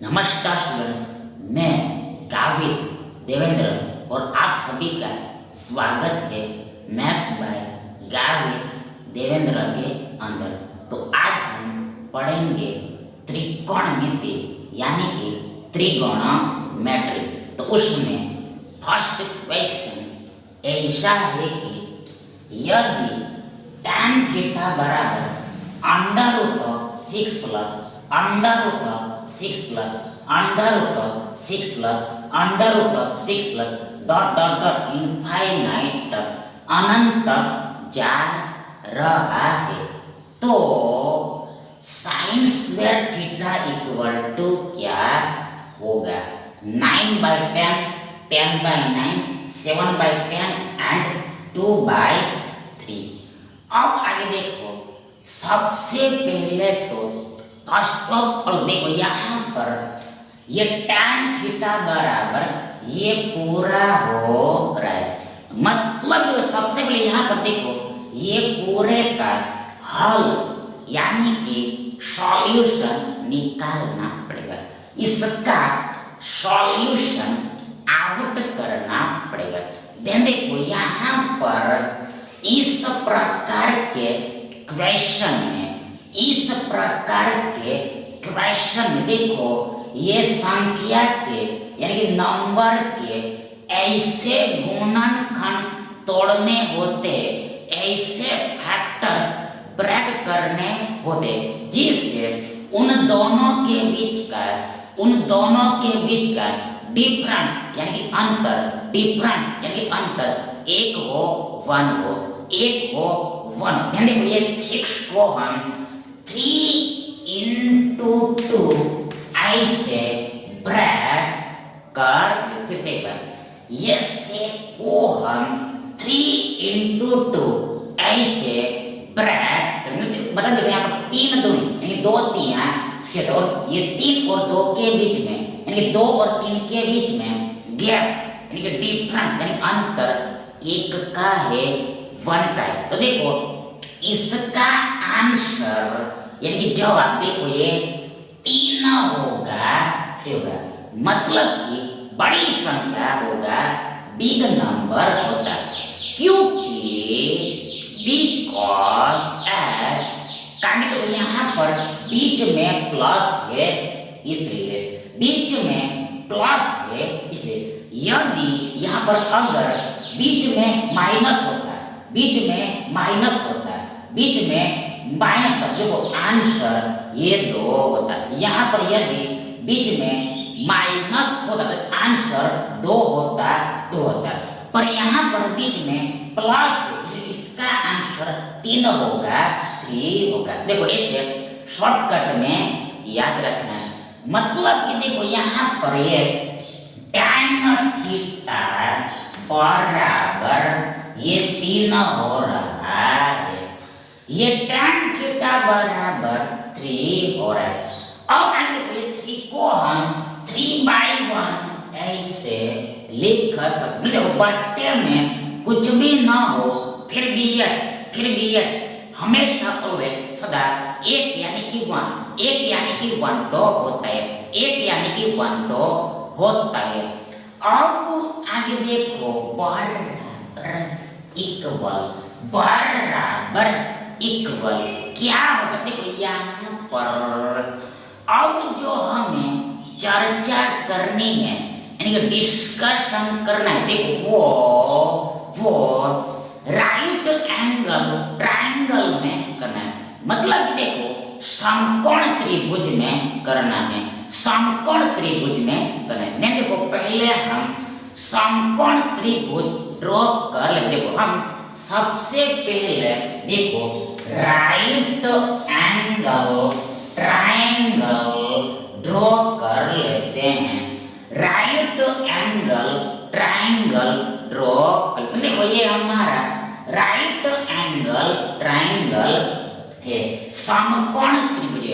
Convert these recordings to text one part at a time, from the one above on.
नमस्कार स्टूडेंट्स, मैं गावित देवेंद्र और आप सभी का स्वागत है मैथ्स बाय गावित देवेंद्र के अंदर। तो आज हम पढ़ेंगे त्रिकोणमिति यानी कि त्रिगोणमेट्री। तो उसमें फर्स्ट क्वेश्चन ऐसा है कि यदि tan थीटा बराबर under root of 6 plus under root of 6 plus under root of 6 plus under root of 6 plus dot dot dot infinite तक अनंत तक जा रहा है, तो sine square theta equal to क्या होगा? 9/10, 10/9, 7/10 एंड 2/3। अब आगे देखो, सबसे पहले तो फर्स्ट ऑफ ऑल देखो यहाँ पर ये tan थीटा बराबर ये पूरा हो रहा है, मतलब जो सबसे पहले यहाँ पर देखो ये पूरे का हल यानी कि सॉल्यूशन निकालना पड़ेगा, इसका सॉल्यूशन आउट करना पड़ेगा। ध्यान देखो यहाँ पर इस प्रकार के क्वेश्चन में देखो ये संख्या के यानी कि नंबर के ऐसे गुणनखंड तोड़ने होते, ऐसे फैक्टर्स ब्रेक करने होते जिससे उन दोनों के बीच का डिफरेंस यानी कि अंतर एक हो वन हो। ध्यान देखो ये 6 को हम 3/2 ऐसे ब्रेक कर, फिर से एक बार ये 6 को हम 3/2 ऐसे ब्रेक मतलब देखो यहाँ पर 3 दूनी यानी 2 3 से, और ये 3 और 2 के बीच में यानी कि 2 और 3 के बीच में गैप यानी कि डिफरेंस यानी अंतर एक का है 1 का है। तो देखो इसका आंसर यानी कि जवाब देखो ये 3 होगा, 3 होगा, मतलब कि बड़ी संख्या होगा, बिग नंबर होता है, क्योंकि बिकॉज एस कारण तो यहाँ पर बीच में प्लस है, इसलिए बीच में प्लस है, इसलिए यदि यहाँ पर अगर बीच में माइनस होता, बीच में माइनस का देखो आंसर ये 2 होता है। यहाँ पर यदि बीच में माइनस होता तो आंसर 2 होता, पर यहाँ पर बीच में प्लस इसका आंसर 3 होगा, 3 होगा। देखो ऐसे शॉर्टकट में याद रखना है, मतलब कि देखो यहाँ पर ये tan थीटा बराबर ये 3 हो रहा है, ये tan थीटा बराबर 3 हो रहा है। अब आगे देखो ये 3 को हम 3/1 ऐसे लिख सकते, देखो बट्टे में कुछ भी ना हो फिर भी ये हमेशा ऑलवेज सदा 1 यानी कि 1 तो होता है, 1 यानी कि 1 तो होता है। अब आगे देखो बराबर इक्वल क्या होगा? देखो यहाँ पर अब जो हमें चर्चा करनी है यानी कि डिस्कशन करना है, देखो वो राइट एंगल ट्रायंगल में करना है, मतलब कि देखो समकोण त्रिभुज में करना है, देखो पहले हम समकोण त्रिभुज ड्रॉ कर लेते। देखो हम सबसे पहले देखो राइट एंगल ट्रायंगल ड्रॉ कर लेते हैं, राइट एंगल ट्रायंगल ड्रॉ कर, देखो ये हमारा राइट एंगल ट्रायंगल है, समकोण त्रिभुज,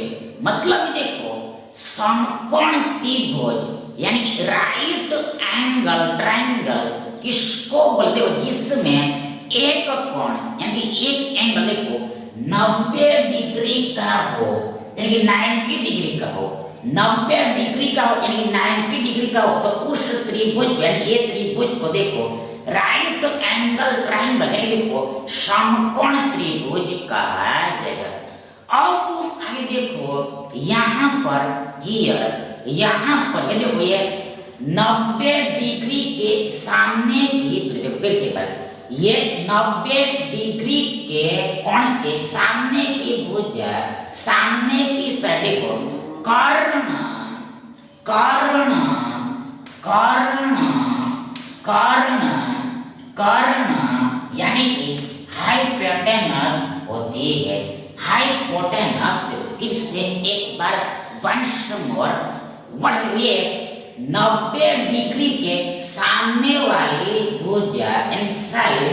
मतलब देखो समकोण त्रिभुज यानी कि राइट एंगल ट्रायंगल किसको बोलते हो? जिसमें एक कोण यानी कि एक एंगल देखो 90 डिग्री का हो यानी कि 90 डिग्री का हो, 90 डिग्री का हो यानी 90 डिग्री का हो तो उस त्रिभुज यानी ये त्रिभुज को देखो राइट एंगल ट्रायंगल यानी देखो समकोण त्रिभुज कहा जाएगा। अब आगे देखो यहाँ पर हियर यहाँ पर ये देखो ये 90 डिग्री के सामने की देखो फिर से बात ये 90 डिग्री के कोण के सामने की भुजा सामने की साइड देखो कर्ण कर्ण कर्ण कर्ण कर्ण यानी कि हाइपोटेनस होती है। हाइपोटेनस फिर से एक बार वंस मोर बढ़ते हुए 90 डिग्री के सामने वाली भुजा यानी साइड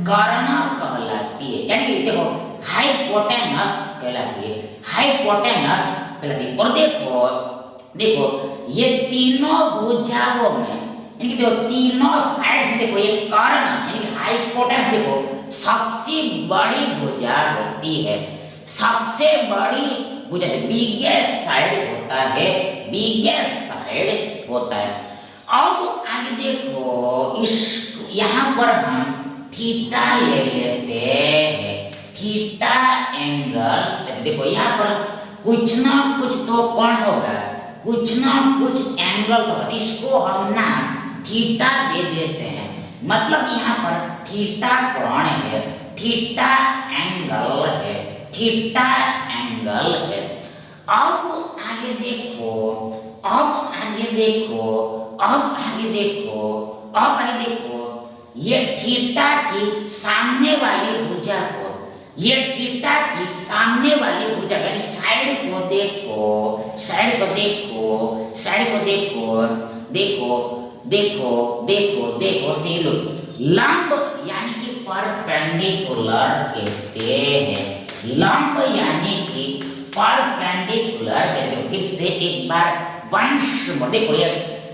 कर्ण कहलाती है यानी देखो हाइपोटेनस कहलाती है। हाइपोटेनस कहलाती है। और देखो देखो ये तीनों भुजाओं में यानी देखो तीनों साइड से देखो ये कर्ण यानी हाइपोटेनस देखो सबसे बड़ी भुजा होती है। सबसे बड़ी भुजा बिगेस्ट साइड होता है। बिगेस्ट साइड होता है। अब आगे देखो इस यहाँ पर हम थीटा ले लेते हैं। थीटा एंगल देखो यहाँ पर कुछ ना कुछ तो कोण होगा कुछ ना कुछ एंगल तो इसको हम ना थीटा दे देते हैं। मतलब यहाँ पर थीटा कोण है थीटा एंगल है थीटा एंगल है। अब आगे देखो अब आगे देखो अब आगे देखो अब आगे देखो ये थीटा की सामने वाली भुजा को ये थीटा की सामने वाली भुजा का साइड को देखो साइड को देखो साइड को देखो देखो देखो देखो देखो सी लुक लंब यानी कि परपेंडिकुलर कहते हैं। लंब यानी कि परपेंडिकुलर कहते हैं। फिर से एक बार वंश देखो ये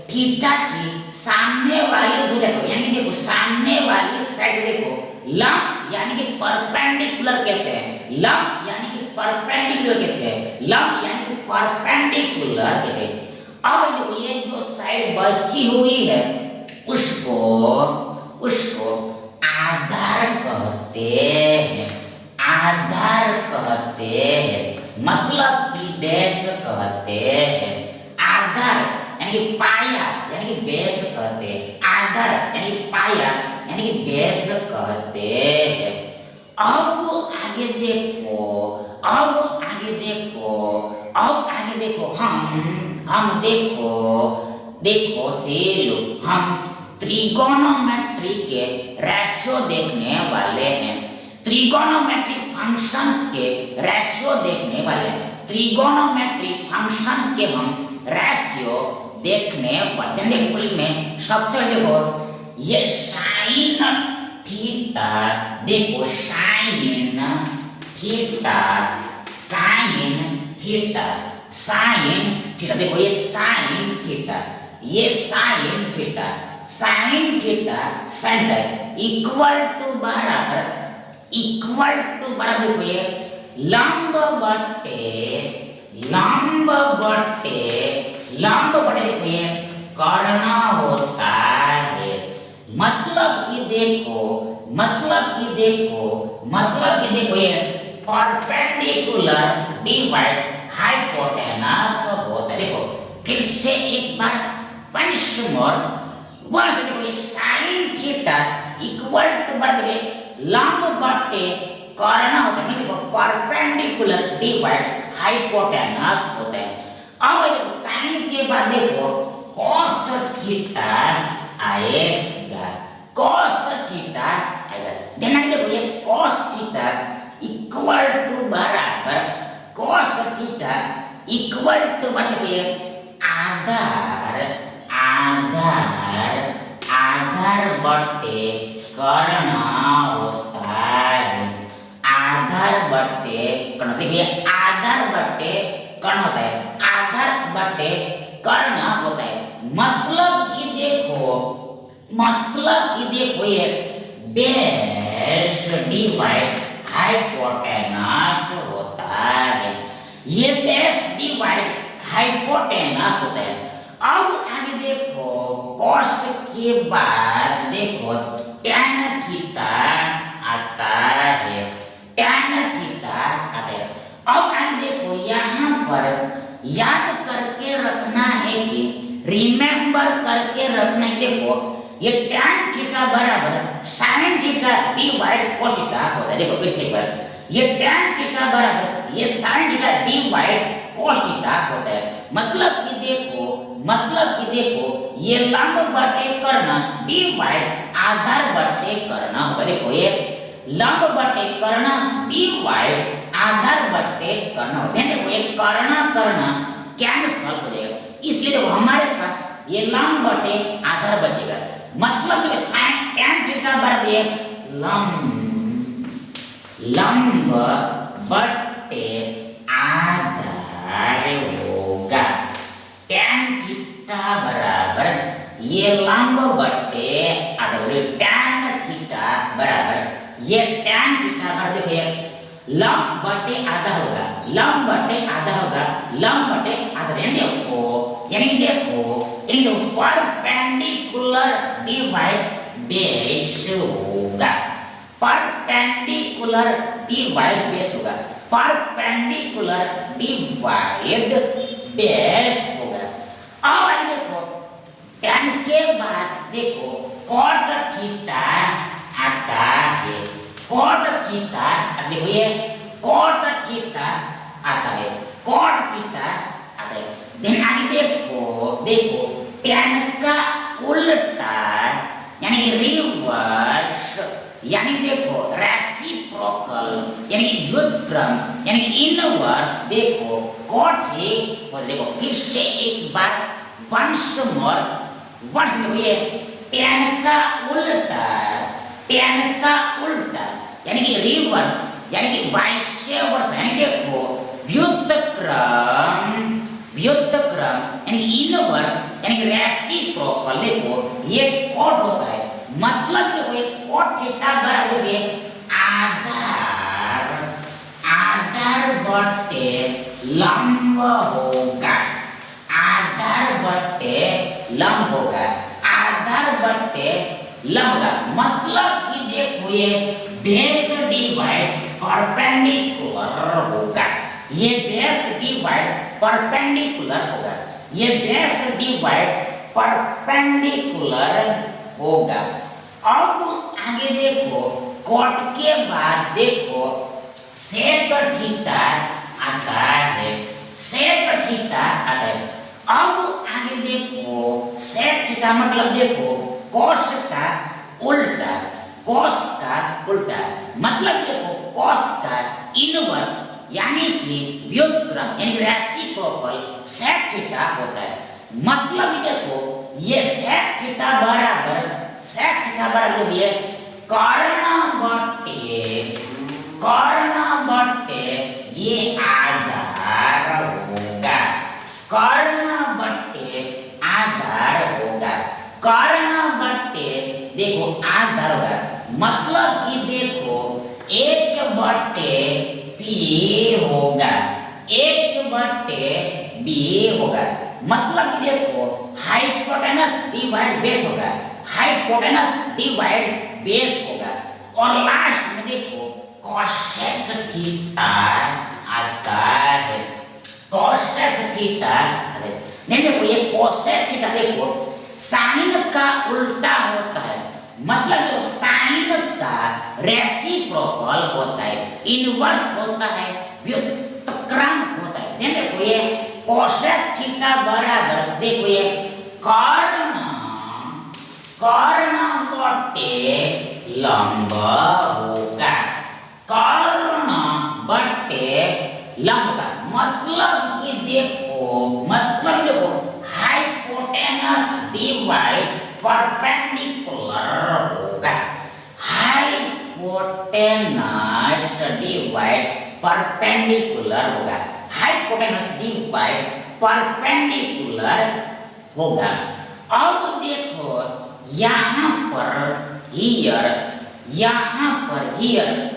थीटा की सामने वाली भुजा को यानी देखो सामने वाली साइड देखो लंब यानी कि परपेंडिकुलर कहते हैं। लंब यानी कि परपेंडिकुलर कहते हैं। लंब यानी कि परपेंडिकुलर कहते हैं। अब देखो ये जो साइड बची हुई है उसको उसको आधार कहते हैं। आधार कहते हैं मतलब कि बेस कहते हैं। आधार यानी कि पाया यानी कि बेस कहते हैं। आधार यानी कि पाया यानी कि बेस कहते हैं। अब आगे देखो अब आगे देखो अब आगे देखो हम देखो देखो से लोग हम त्रिगोनोमेट्री के रेशियो देखने वाले हैं। त्रिगोनोमेट्रिक फंक्शंस के रेशियो देखने वाले हैं। त्रिगोनोमेट्री फंक्शंस के हम रेशियो देखने वाले हैं। उसमें सबसे देखो ये साइन थीटा देखो sine theta sine theta sine theta देखो ये साइन थीटा ये sine theta sine theta centre equal to बराबर देखो ये लंब बटे देखो ये कर्ण होता है। मतलब कि देखो ये परपेंडिकुलर डिवाइड हाइपोटेनस होता है। देखो फिर से एक बार वंस मोर वहां से देखो ये साइन थीटा इक्वल टू बराबर लंब बटे कर्ण होता है। देखो परपेंडिकुलर डिवाइड हाइपोटेनस होता है। अब देखो साइन के बाद देखो cos थीटा आएगा cos थीटा आएगा। ध्यान देखो ये cos थीटा इक्वल टू बराबर cos थीटा इक्वल टू बराबर आधार बटे कर्ण होता है। आधार बटे कर्ण देखिए आधार बटे कर्ण होता है। आधार बटे कर्ण होता है। मतलब कि देखो ये बेस डिवाइड हाइपोटेनस होता है। ये बेस डिवाइड हाइपोटेनस होता है। अब आगे देखो cos के बाद देखो tan थीटा आता है, tan थीटा आता है। अब आगे देखो यहाँ पर याद करके रखना है कि रिमेंबर करके रखना है, देखो ये tan थीटा बराबर sin theta divide cos theta होता है। देखो फिर से एक बार, ये tan थीटा बराबर ये sin theta divide cos theta होता है। मतलब कि देखो ये लंब बटे कर्ण डिवाइड आधार बटे कर्ण होगा। देखो ये लंब बटे कर्ण डिवाइड आधार बटे कर्ण होते हैं। देखो ये कर्ण कैंसल हो जाएगा, इसलिए देखो हमारे पास ये लंब बटे आधार बचेगा। मतलब जो sin tan थीटा बराबर ये लंब बटे आधार होगा। tan थीटा बराबर ये लंब बटे आधार, tan थीटा बराबर ये tan थीटा बराबर देखो ये लंब बटे आधा होगा, लंब बटे आधा होगा, लंब बटे आधा। यानी देखो परपेंडिकुलर डिवाइड बेस होगा, परपेंडिकुलर डिवाइड बेस होगा, परपेंडिकुलर डिवाइड बेस होगा। अब आइए देखो tan के बाद देखो cot थीटा आता है, cot थीटा देखो ये cot थीटा आता है, cot थीटा आता है। देन आगे देखो tan का उल्टा यानी कि रिवर्स, यानी देखो रेसिप्रोकल यानी कि व्युत्क्रम यानी कि इनवर्स देखो cot है। और देखो फिर से एक बार वंस मोर देखो ये tan का उल्टा यानी कि रिवर्स यानी कि वाइस वर्स, यानी देखो व्युत्क्रम यानी इनवर्स यानी कि रेसिप्रोकल देखो ये cot होता है। मतलब देखो ये cot थीटा बराबर है आधार बटे लंब होगा, आधार बटे लंब होगा, आधार बटे लंब का मतलब कि देखो ये बेस डिवाइड परपेंडिकुलर होगा, ये बेस डिवाइड परपेंडिकुलर होगा, ये बेस डिवाइड परपेंडिकुलर होगा। अब आगे देखो cot के बाद देखो sec थीटा आता है, sec थीटा आता है। अब आगे देखो sec थीटा मतलब देखो cos का उल्टा, मतलब देखो cos का इनवर्स यानी कि व्युत्क्रम यानी कि रेसिप्रोकल sec थीटा होता है। मतलब देखो ये sec थीटा बराबर ये कर्ण बटे ये आधार होगा, कर्ण बटे देखो आधार होगा। मतलब कि देखो h बटे p होगा, मतलब कि देखो हाइपोटेनस डिवाइड बेस होगा, और लास्ट में देखो cosec थीटा आता है, देखो ये cosec थीटा देखो साइन का उल्टा होता है। मतलब जो साइन का रेसिप्रोकल होता है, इनवर्स होता है, व्युत्क्रम होता है। देखो ये cosec थीटा बराबर देखो ये कर्ण बटे लंब होगा, कर्ण बटे लंब का मतलब कि देखो हाइपोटेनस डिवाइड परपेंडिकुलर होगा, हाइपोटेनस डिवाइड परपेंडिकुलर होगा, हाइपोटेनस डिवाइड परपेंडिकुलर होगा। अब देखो यहाँ पर हियर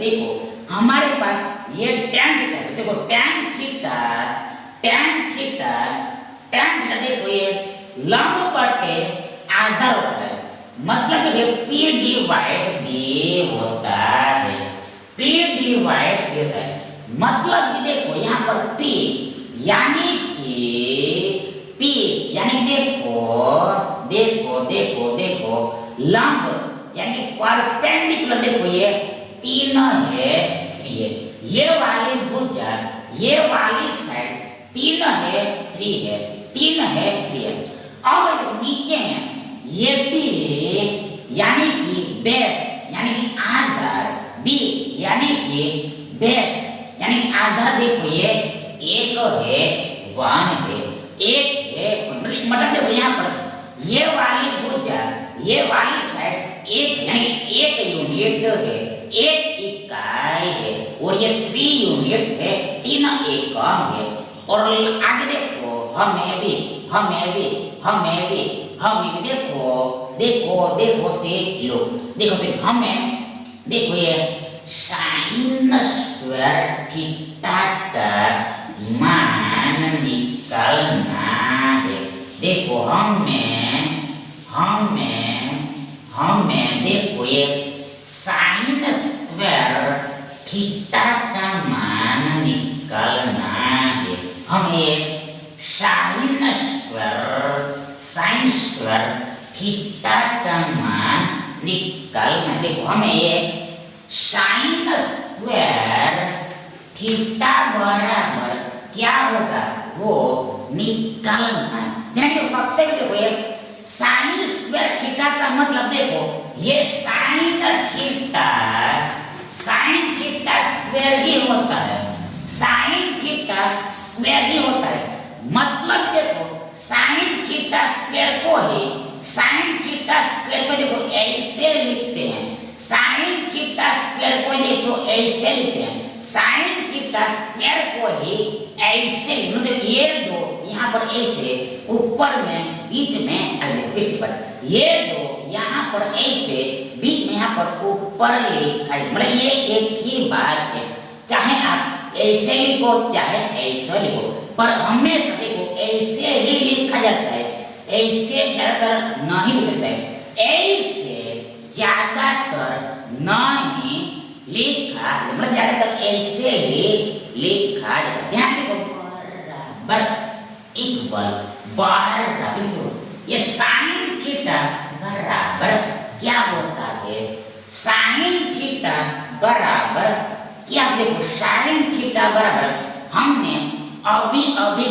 देखो हमारे पास ये tan थीटा, देखो tan थीटा tan थीटा देखो ये लंब बटे आधा होता है, मतलब ये P डिवाइड B होता है, P डिवाइड B होता है, मतलब कि देखो यहाँ पर P यानी कि देखो लंब यानी परपेंडिकुलर, देखो ये 3 है, ये वाली भुजा ये वाली साइड 3 है 3 है 3 है 3 है। अब नीचे में ये B यानी कि बेस यानी कि आधार, B यानी कि बेस यानी कि आधार, देखो ये 1 है 1 है 1 है, मतलब देखो यहाँ पर ये वाली भुजा ये वाली साइड 1 यानी 1 यूनिट है, 1 इकाई है, और ये 3 यूनिट है, 3 एकम है। और आगे देखो हमें भी देखो से लो, देखो से हमें देखो ये साइन स्क्वायर थीटा का मान निकालना है। देखो हमें देखो ये साइन स्क्वायर थीटा का मान निकालना है। हमें साइन स्क्वायर थीटा का मान निकालना है। देखो हमें ये साइन स्क्वायर थीटा बराबर क्या होगा वो निकालना है। ध्यान दो, सबसे पहले देखो ये साइन स्क्वायर थीटा का मतलब देखो ये साइन थीटा स्क्वायर ही होता है, साइन थीटा स्क्वायर ही होता है, मतलब देखो साइन थीटा स्क्वायर को देखो ऐसे लिखते हैं, साइन थीटा स्क्वायर को देखो ऐसे लिखते हैं, साइन थीटा स्क्वायर को ही ऐसे, मतलब ये दो यहाँ पर ऐसे ऊपर में बीच में ये दो यहाँ पर ऐसे बीच में यहाँ पर ऊपर लिखा है, मतलब ये एक ही बात है, चाहे आप ऐसे लिखो चाहे ऐसे लिखो, पर हमेशा देखो ऐसे ही लिखा जाता है, ऐसे ज्यादातर नहीं लिखता है, ऐसे ज्यादातर नहीं लिखा, मतलब ज्यादातर ऐसे ही लिखा जाता है। ध्यान देखो बराबर इक्वल बराबर, ये साइन थीटा बराबर क्या होता है, साइन थीटा बराबर क्या, देखो साइन थीटा बराबर हमने अभी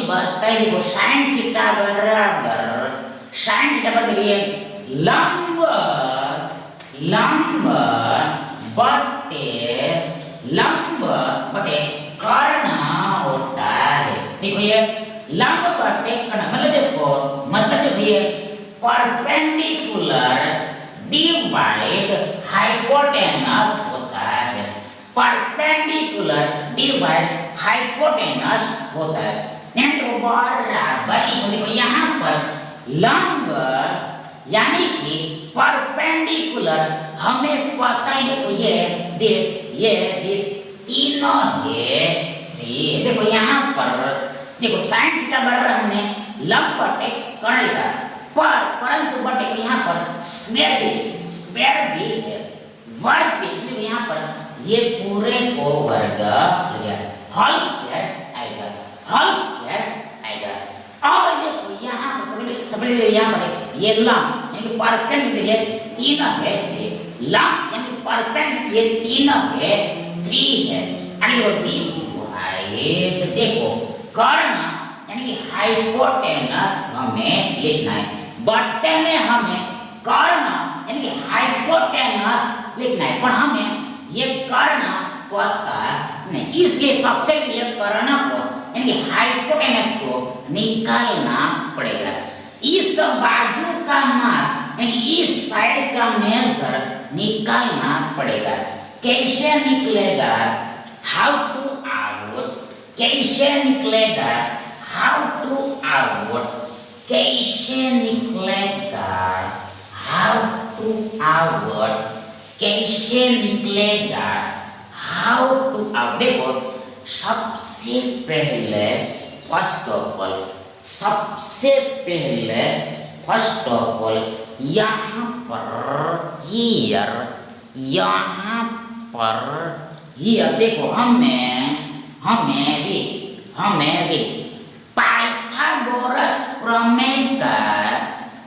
बताया, देखो साइन थीटा बराबर ये लंब बटे कर्ण होता है। देखो ये लंब बटे कर्ण मतलब देखो ये परपेंडिकुलर डिवाइड हाइपोटेनस होता है, परपेंडिकुलर डिवाइड हाइपोटेनस होता है। बराबर देखो यहाँ पर लंब यानी कि परपेंडिकुलर हमें पता है, देखो ये दिस 3 है 3, देखो यहाँ पर देखो साइन थीटा बराबर हमने लंब बटे कर्ण लिखा, परंतु बटे को यहाँ पर स्क्वायर भी है, वर्ग भी, यहाँ पर ये पूरे को वर्ग लिया, होल स्क्वायर आएगा। और देखो यहाँ पर सबसे यहाँ पर ये लंब यानी परपेंडिकुलर है 3 है 3, लंब यानी परपेंडिकुलर ये 3 है 3 है, डिवाइड देखो कर्ण यानी हाइपोटेनस हमें लिखना है, बट्टे में हमें कर्ण यानी हाइपोटेनस लिखना है, पर हमें ये कर्ण पता नहीं, इसलिए सबसे पहले कर्ण को यानी हाइपोटेनस को निकालना पड़ेगा। इस बाजू का माप यानी इस साइड का मेजर निकालना पड़ेगा। कैसे निकलेगा, हाउ टू आउट, कैसे निकलेगा, हाउ टू आउट, कैसे निकलेगा, हाउ टू आउट, कैसे निकलेगा, हाउ टू आउट। देखो सबसे पहले फर्स्ट ऑफ ऑल सबसे पहले फर्स्ट ऑफ ऑल यहाँ पर हियर, यहाँ पर हियर देखो हमें भी पाइथागोरस प्रमेय का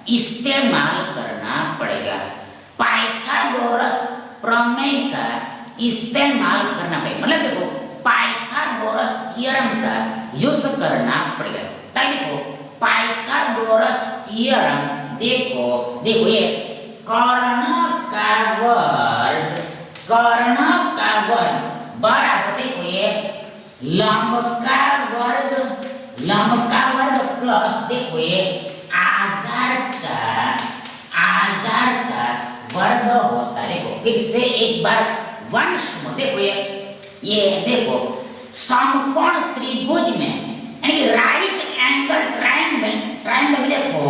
इस्तेमाल करना पड़ेगा। पाइथागोरस प्रमेय का इस्तेमाल करना पड़ेगा, मतलब देखो पाइथागोरस थ्योरम का यूज करना पड़ेगा। तब देखो पाइथागोरस थ्योरम देखो ये कर्ण का वर्ग बराबर देखो ये लंब का वर्ग प्लस देखो ये आधार का वर्ग होता है। देखो फिर से एक बार वंश देखो ये देखो समकोण त्रिभुज में यानी राइट एंगल ट्रायंगल में देखो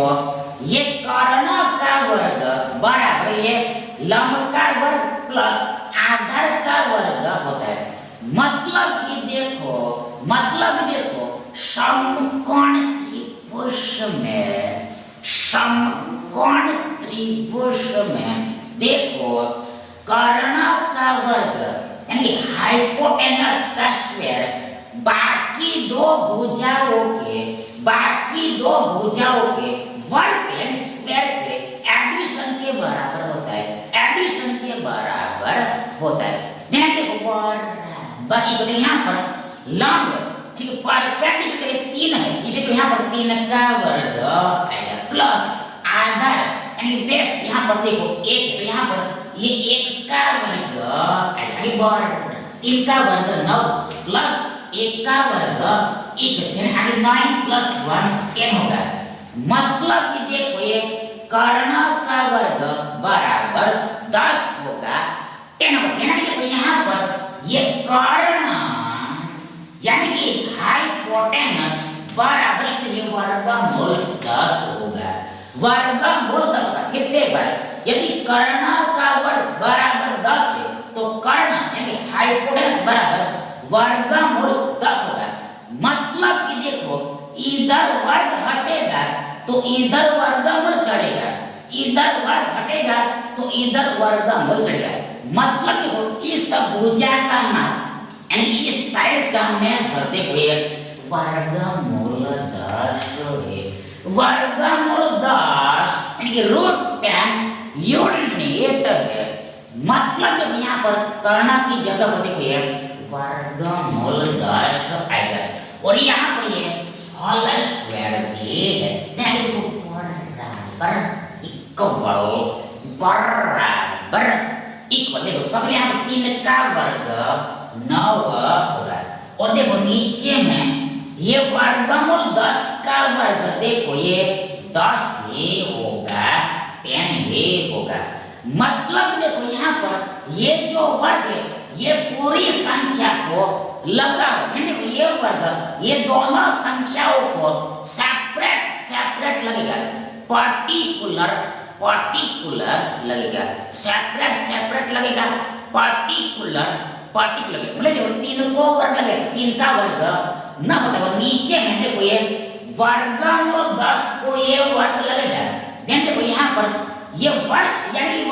ये कर्ण का वर्ग बराबर ये लंब का वर्ग प्लस आधार का वर्ग होता है। मतलब कि देखो समकोण त्रिभुज में देखो कर्ण का वर्ग यानी हाइपोटेनस का स्क्वायर बाकी दो भुजाओं के वर्ग एंड स्क्वायर के एडिशन के बराबर होता है। ध्यान देखो बराबर यहाँ पर लंब परपेंडिकुलर 3 है, इसे तो यहाँ पर 3 का वर्ग आएगा प्लस आधार यानी बेस यहाँ पर देखो 1 तो यहाँ पर ये 1 का वर्ग आएगा 3 का वर्ग 9 प्लस 1 का वर्ग 1 फिर आगे 9 प्लस 1 10 होगा। मतलब कि देखो ये कर्ण का वर्ग बराबर 10 होगा 10 होगा। देखो यहाँ पर ये कर्ण यानी कि हाइपोटेनस बराबर वर्गमूल 10 होगा, वर्गमूल 10 होगा। फिर से एक बार यदि कर्ण का वर्ग बराबर 10 है तो कर्ण यानी हाइपोटेनस बराबर वर्गमूल 10 होगा। मतलब कि देखो इधर वर्ग हटेगा तो इधर वर्गमूल चढ़ेगा, इधर वर्ग हटेगा तो इधर वर्गमूल चढ़ेगा। मतलब देखो इस भुजा का मान यानी इस साइड का मेजर देखो ये वर्गमूल 10 है, वर्गमूल 10 यानी कि √10 यूनिट है। मतलब देखो यहाँ पर कर्ण की जगह पर देखो ये वर्गमूल 10 आएगा और यहाँ पर ये होल स्क्वायर भी है। देखो बराबर इक्वल देखो सब यहाँ पर 3 का वर्ग 9 होगा और देखो नीचे में ये वर्गमूल 10 का वर्ग देखो ये 10 ही होगा 10 ही होगा। मतलब देखो यहाँ पर ये जो वर्ग है ये पूरी संख्या को लगाओ, देखो ये वर्ग ये दोनों संख्याओं को सेपरेट लगेगा, पर्टिकुलर लगेगा, सेपरेट लगेगा, पर्टिकुलर मतलब देखो 3 को वर्ग लगेगा, 3 का वर्ग ना होता है। नीचे में देखो ये वर्गमूल 10 को ये वर्ग लगेगा। देखो यहाँ पर ये वर्ग यानी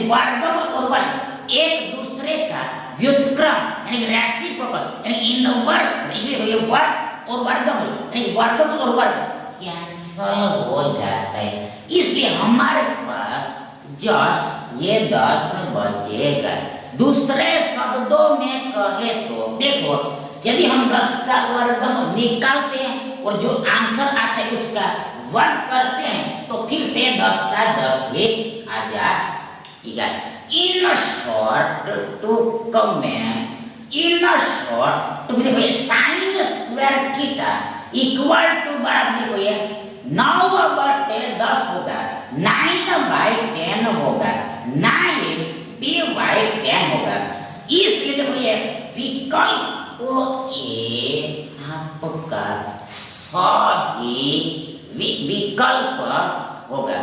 वर्गमूल और वर्ग एक दूसरे का व्युत्क्रम यानी रेसिप्रोकल यानी इनवर्स, इसलिए ये वर्ग और वर्गमूल यानी वर्गमूल और वर्ग कैंसल हो जाता है। इसलिए हमारे पास जस्ट ये 10 बचेगा। दूसरे शब्दों में कहे तो देखो यदि हम 10 का वर्गमूल निकालते हैं और जो आंसर आता है उसका वर्ग करते हैं तो फिर से 10 का 10 ही आ जाएगा। इन शॉर्ट टू कमेंट तो देखो ये sin square theta equal to बराबर देखो ये 9/10 होगा, 9/10 होगा, 9/10 होगा। इसलिए देखो ये विकल्प ए आपका सही विकल्प होगा।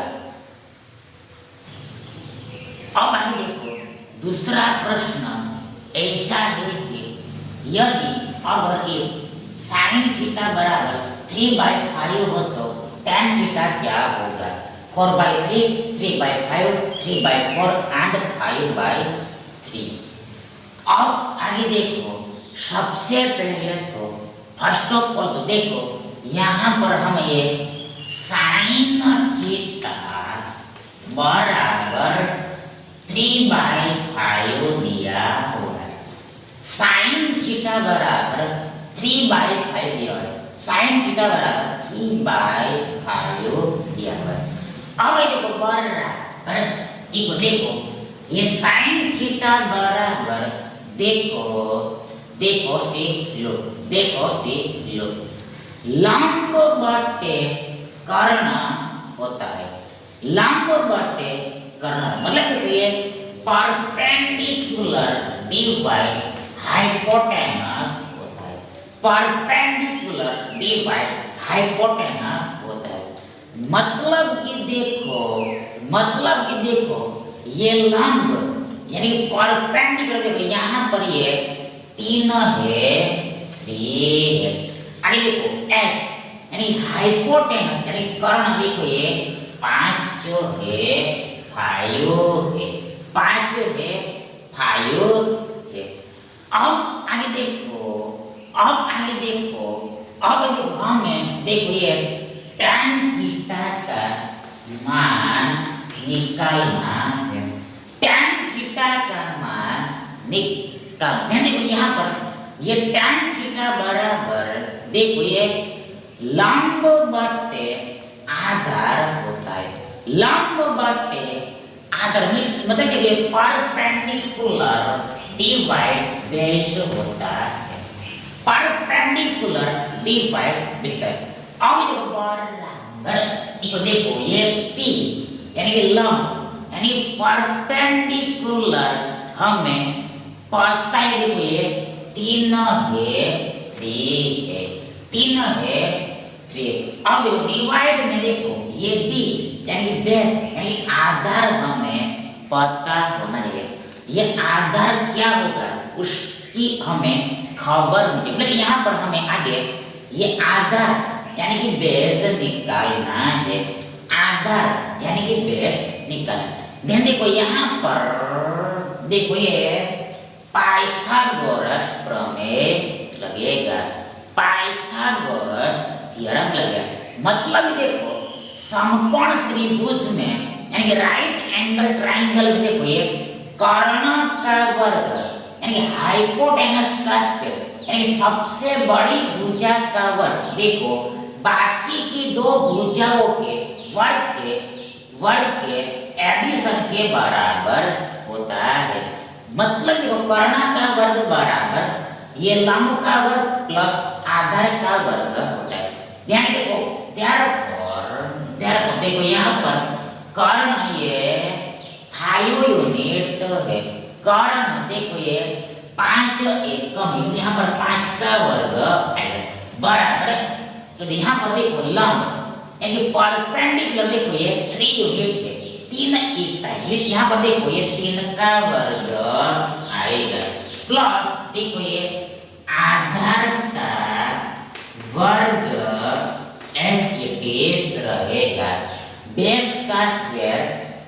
अब आगे देखो दूसरा प्रश्न ऐसा है कि यदि अगर एक साइन थीटा बराबर 3/5 हो तो tan थीटा क्या होगा? 4/3, 3/5, 3/4 एंड 5/3। अब आगे देखो, सबसे पहले तो फर्स्ट ऑफ ऑल तो देखो यहाँ पर हम ये साइन थीटा बराबर 3/5 दिया हुआ है। साइन थीटा बराबर 3/5 दिया हुआ है। साइन थीटा बराबर 3/5 दिया हुआ है। अब ये देखो बराबर, इसको देखो ये साइन थीटा बराबर देखो देखो से लो, देखो से लो, लंब बटे कर्ण होता है। लंब बटे कर्ण मतलब ये परपेंडिकुलर डिवाइड हाइपोटेनस होता है। परपेंडिकुलर डिवाइड हाइपोटेनस होता है। मतलब कि देखो ये लंब यानी परपेंडिकुलर, देखो यहाँ पर ये 3 है, 3 है। आगे देखो h यानी हाइपोटेनस यानी कर्ण, देखो ये 5 है, 5 है, 5 है, 5 है। अब आगे देखो हमें देखो ये tan थीटा का मान निकालना है। tan थीटा का मान निकालना, देखो यहाँ पर ये tan थीटा बराबर देखो ये लंब बटे आधार होता है। लंब बटे आधार मतलब देखिए परपेंडिकुलर डिवाइड बेस होता है। Perpendicular divide base. अब देखो बराबर, इसको देखो ये P यानी कि लंब यानी परपेंडिकुलर हमें पता है, देखो ये 3 है, 3 है, 3 है, 3। अब देखो डिवाइड में देखो ये B यानी बेस यानी आधार हमें पता होना चाहिए। ये आधार क्या होगा उसकी हमें खबर मुझे, मतलब यहाँ पर हमें आगे ये आधार यानी कि बेस निकालना है। आधार यानी कि बेस निकालना। ध्यान देखो यहाँ पर देखो ये पाइथागोरस प्रमेय लगेगा, पाइथागोरस थ्योरम लगेगा। मतलब देखो समकोण त्रिभुज में यानी कि राइट एंगल ट्रायंगल में देखो ये कर्ण का वर्ग यानी कि हाइपोटेनस का स्क्वायर यानी सबसे बड़ी भुजा का वर्ग देखो बाकी की दो भुजाओं के वर्ग के एडिशन के बराबर होता है। मतलब देखो कर्ण का वर्ग बराबर ये लंब का वर्ग प्लस आधार का वर्ग होता है। ध्यान देखो देखो यहाँ पर कर्ण ये 5 यूनिट है। कर्ण देखो ये 5 एकम, यहाँ पर 5 का वर्ग आएगा बराबर। तो यहाँ पर देखो लंब यानी परपेंडिकुलर देखो ये 3 यूनिट है, 3 एकता है। यहाँ पर देखो ये 3 का वर्ग आएगा प्लस देखो ये आधार का वर्ग एस के बेस रहेगा, बेस का स्क्वायर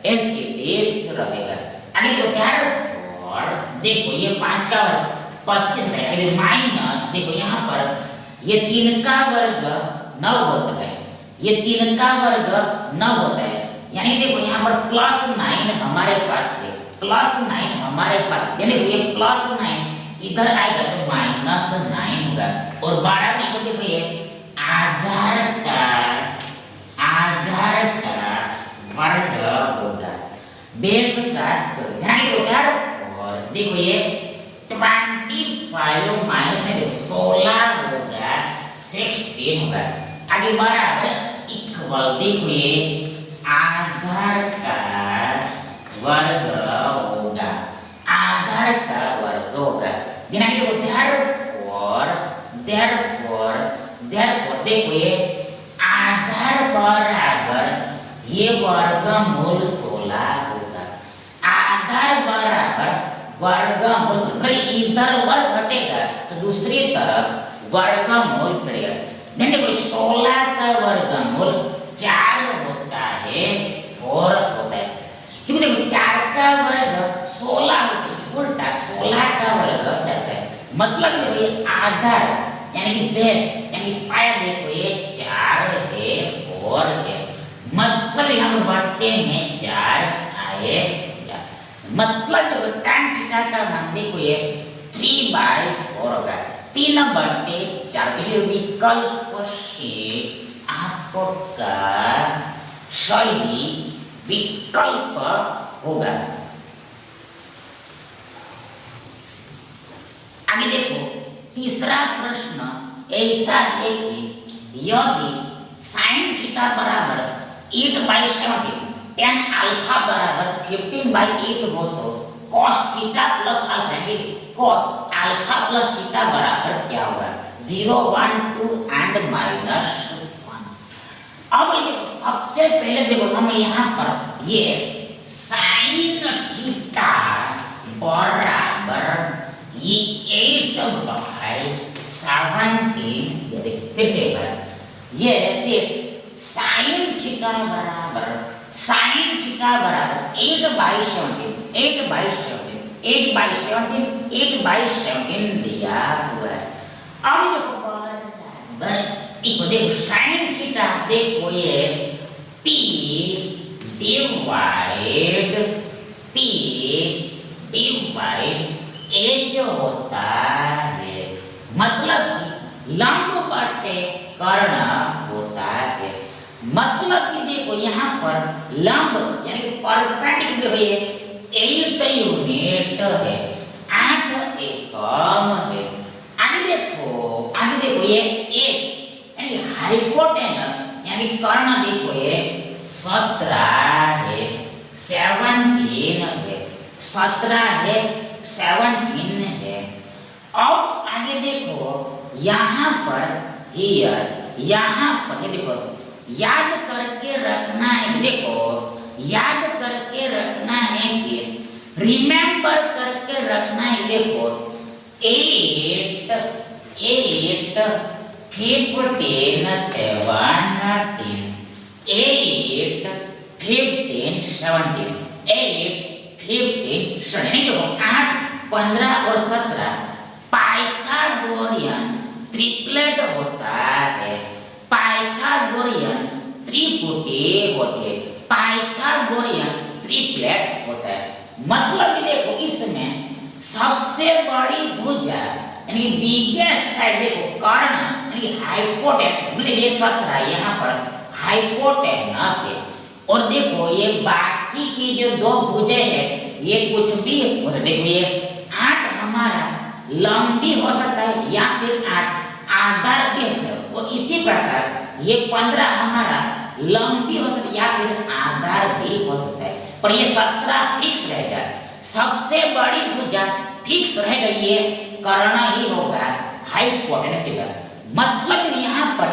एस के बेस रहेगा। आगे देखो ये 5 का वर्ग 25 रहेगा माइनस देखो यहाँ पर ये 3 का वर्ग 9 होता है, ये 3 का वर्ग 9 होता है। यानी देखो यहाँ पर +9 हमारे पास है, +9 हमारे पास यानी ये +9 इधर आएगा तो -9 होगा और बराबर में देखो ये आधार का वर्ग होगा, बेस का स्क्वायर। ध्यान रखो और देखो ये 25 माइनस में देखो 16 होगा, 16 होगा। आगे बराबर इक्वल देखो ये आधार का वर्ग होगा, आधार का वर्ग होगा। ध्यान रखो therefore देखो ये आधार बराबर ये वर्गमूल 16 होगा। आधार बराबर वर्गमूल, इधर वर्ग हटेगा तो दूसरी तरफ वर्गमूल पड़ेगा। ध्यान देखो 16 का वर्गमूल 4 होता है, 4 होता है, क्योंकि देखो 4 का वर्ग 16 होता है, उल्टा 16 का वर्ग जाता है। मतलब देखो ये आधार यानी कि बेस यानी पाया देखो ये 4 है, 4 है, मतलब यहाँ बट्टे में 4 आएगा। मतलब देखो tan थीटा का मान देखो ये 3/4 होगा, 3/4। इसे विकल्प से आपका सही विकल्प होगा। आगे देखो तीसरा प्रश्न ऐसा है कि यदि sin थीटा बराबर 8/17 tan अल्फा बराबर 15/8 हो तो cos थीटा प्लस अल्फा यानी cos अल्फा प्लस थीटा बराबर क्या होगा? 0, 1, 2 एंड -1। अब ये देखो सबसे पहले देखो हम यहाँ पर ये sin थीटा बराबर ये 8/17 फिर से एक बार ये sin थीटा बराबर 8/17 दिया हुआ है। अब देखो बराबर देखो sin थीटा देखो ये p डिवाइड a जो होता है, मतलब कि लंब बटे कर्ण होता है। मतलब कि देखो यहाँ पर लंब यानी कि परपेंडिकुलर ये 8 यूनिट है, 8 एकम है। आगे देखो ये h यानी हाइपोटेनस यानी कर्ण देखो ये 17 है, 17 है, 17 है, 17 है। अब आगे देखो यहाँ पर हियर यहाँ पर ये देखो याद करके रखना है, देखो याद करके रखना है कि रिमेंबर करके रखना है। देखो 8 15 17 8 15 17 8 15 17 देखो 8 15 और 17 पाइथागोरियन ट्रिपलेट होता है, पाइथागोरियन त्रिपुटी होती है, पाइथागोरियन ट्रिपलेट होता है। मतलब देखो इसमें सबसे बड़ी भुजा यानी बिगेस्ट साइड देखो कर्ण यानी हाइपोटेनस मतलब ये 17 यहाँ पर हाइपोटेनस है, और देखो ये बाकी की जो दो भुजें हैं ये कुछ भी हो सकता है। देखो ये 8 हमारा लंबी हो सकता है या फिर 8 आधार भी हो सकता है, और इसी प्रकार ये 15 हमारा लंबी हो सकती है या फिर आधार भी हो सकता है, पर ये 17 फिक्स रहेगा। सबसे बड़ी भुजा फिक्स रहेगा, ये कर्ण ही होगा हाइपोटेनस का। मतलब यहाँ पर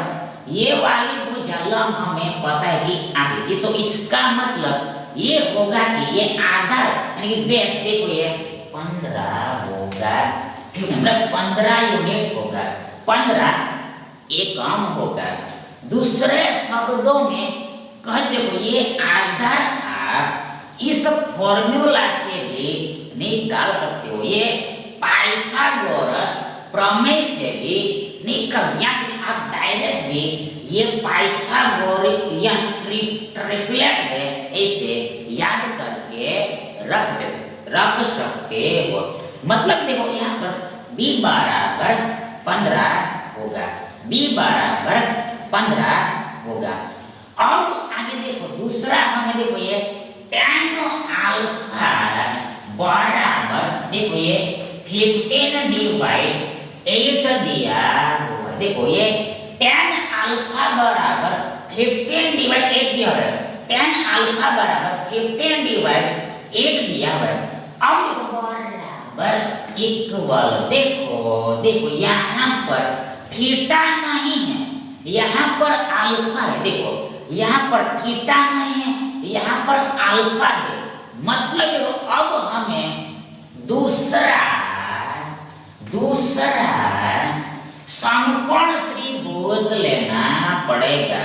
ये वाली भुजा लंब हमें पता है कि आगे, तो इसका मतलब ये होगा कि ये आधार यानी कि बेस देखो ये 15 होगा, ठीक है, मतलब 15 यूनिट होगा, 15 एकम होगा। दूसरे शब्दों में कह देखो ये आधार आप इस फॉर्मूला से भी निकाल सकते हो, ये पाइथागोरस प्रमेय से भी निकल, या फिर आप डायरेक्ट भी ये पाइथागोरियन ट्रिपलेट है ऐसे याद करके रख सकते हो। मतलब देखो यहाँ पर b बराबर 15 होगा, b बराबर 15 होगा। अब आगे देखो दूसरा हमें देखो ये tan अल्फा बराबर देखो ये 15/8 दिया हुआ। देखो ये tan अल्फा बराबर 15/8 दिया हुआ है, tan अल्फा बराबर 15/8 दिया हुआ है। अब देखो बराबर इक्वल देखो यहाँ पर थीटा नहीं है, यहाँ पर अल्फा है। देखो यहाँ पर थीटा नहीं है, यहाँ पर अल्फा है। मतलब देखो अब हमें दूसरा समकोण त्रिभुज लेना पड़ेगा,